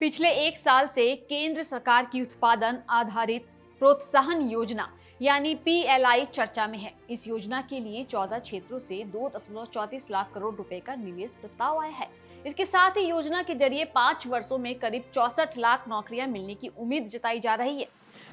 पिछले एक साल से केंद्र सरकार की उत्पादन आधारित प्रोत्साहन योजना यानी पीएलआई चर्चा में है। इस योजना के लिए 14 क्षेत्रों से 2.34 लाख करोड़ रुपए का निवेश प्रस्ताव आया है। इसके साथ ही योजना के जरिए 5 वर्षों में करीब 64 लाख नौकरियां मिलने की उम्मीद जताई जा रही है।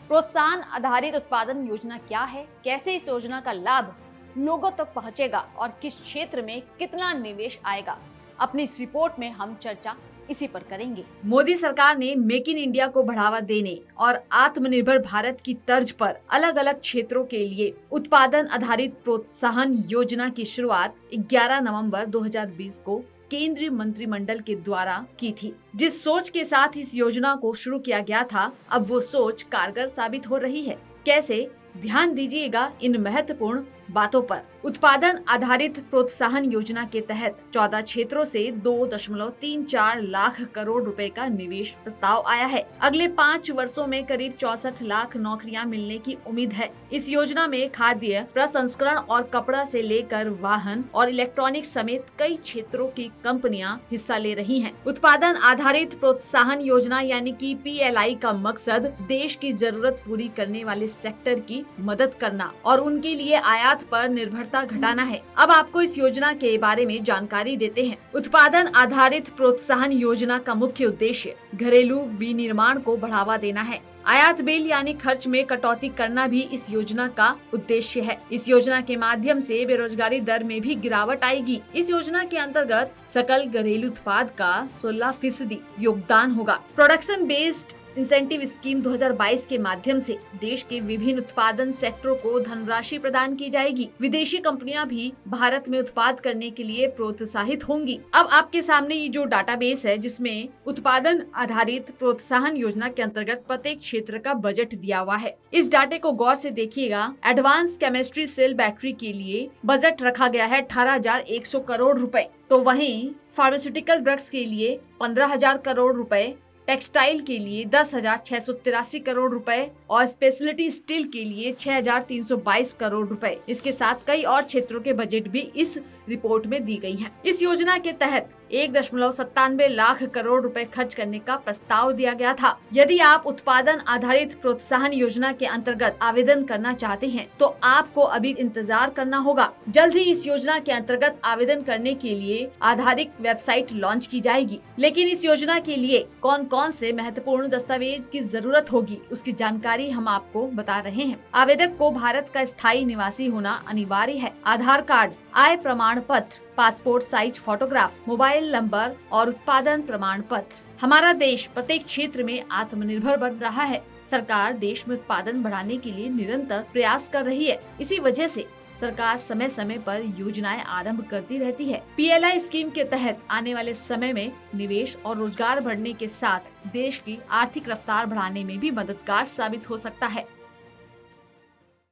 प्रोत्साहन आधारित उत्पादन योजना क्या है, कैसे इस योजना का लाभ लोगों तक पहुंचेगा और किस क्षेत्र में कितना निवेश आएगा, अपनी इस रिपोर्ट में हम चर्चा इसी पर करेंगे। मोदी सरकार ने मेक इन इंडिया को बढ़ावा देने और आत्मनिर्भर भारत की तर्ज पर अलग अलग क्षेत्रों के लिए उत्पादन आधारित प्रोत्साहन योजना की शुरुआत 11 नवंबर 2020 को केंद्रीय मंत्रिमंडल के द्वारा की थी। जिस सोच के साथ इस योजना को शुरू किया गया था, अब वो सोच कारगर साबित हो रही है। कैसे? ध्यान दीजिएगा इन महत्वपूर्ण बातों पर। उत्पादन आधारित प्रोत्साहन योजना के तहत 14 क्षेत्रों से 2.34 लाख करोड़ रुपए का निवेश प्रस्ताव आया है। अगले 5 वर्षों में करीब 64 लाख नौकरियां मिलने की उम्मीद है। इस योजना में खाद्य प्रसंस्करण और कपड़ा से लेकर वाहन और इलेक्ट्रॉनिक्स समेत कई क्षेत्रों की कंपनियां हिस्सा ले रही हैं। उत्पादन आधारित प्रोत्साहन योजना यानी कि पीएलआई का मकसद देश की जरूरत पूरी करने वाले सेक्टर की मदद करना और उनके लिए आयात पर निर्भरता घटाना है। अब आपको इस योजना के बारे में जानकारी देते हैं। उत्पादन आधारित प्रोत्साहन योजना का मुख्य उद्देश्य घरेलू विनिर्माण को बढ़ावा देना है। आयात बिल यानी खर्च में कटौती करना भी इस योजना का उद्देश्य है। इस योजना के माध्यम से बेरोजगारी दर में भी गिरावट आएगी। इस योजना के अंतर्गत सकल घरेलू उत्पाद का 16% योगदान होगा। प्रोडक्शन बेस्ड इंसेंटिव स्कीम 2022 के माध्यम से देश के विभिन्न उत्पादन सेक्टरों को धनराशि प्रदान की जाएगी। विदेशी कंपनियां भी भारत में उत्पाद करने के लिए प्रोत्साहित होंगी। अब आपके सामने ये जो डाटाबेस है, जिसमें उत्पादन आधारित प्रोत्साहन योजना के अंतर्गत प्रत्येक क्षेत्र का बजट दिया हुआ है। इस डाटे को गौर से देखिएगा। एडवांस केमिस्ट्री सेल बैटरी के लिए बजट रखा गया है 18,100 करोड़ रुपए। तो वहीं फार्मास्यूटिकल ड्रग्स के लिए 15,000 करोड़ रुपए, टेक्सटाइल के लिए 10,683 करोड़ रुपए और स्पेशलिटी स्टील के लिए 6,322 करोड़ रुपए। इसके साथ कई और क्षेत्रों के बजट भी इस रिपोर्ट में दी गई हैं। इस योजना के तहत 1.97 लाख करोड़ रुपए खर्च करने का प्रस्ताव दिया गया था। यदि आप उत्पादन आधारित प्रोत्साहन योजना के अंतर्गत आवेदन करना चाहते हैं तो आपको अभी इंतजार करना होगा। जल्द ही इस योजना के अंतर्गत आवेदन करने के लिए आधारित वेबसाइट लॉन्च की जाएगी। लेकिन इस योजना के लिए कौन कौन से महत्वपूर्ण दस्तावेज की जरूरत होगी, उसकी जानकारी हम आपको बता रहे हैं। आवेदक को भारत का स्थायी निवासी होना अनिवार्य है। आधार कार्ड, आय प्रमाण पत्र, passport size photograph, mobile number और उत्पादन प्रमाण पत्र। हमारा देश प्रत्येक क्षेत्र में आत्मनिर्भर बन रहा है। सरकार देश में उत्पादन बढ़ाने के लिए निरंतर प्रयास कर रही है। इसी वजह से सरकार समय समय पर योजनाएं आरंभ करती रहती है। पीएलआई स्कीम के तहत आने वाले समय में निवेश और रोजगार बढ़ने के साथ देश की आर्थिक रफ्तार बढ़ाने में भी मददगार साबित हो सकता है।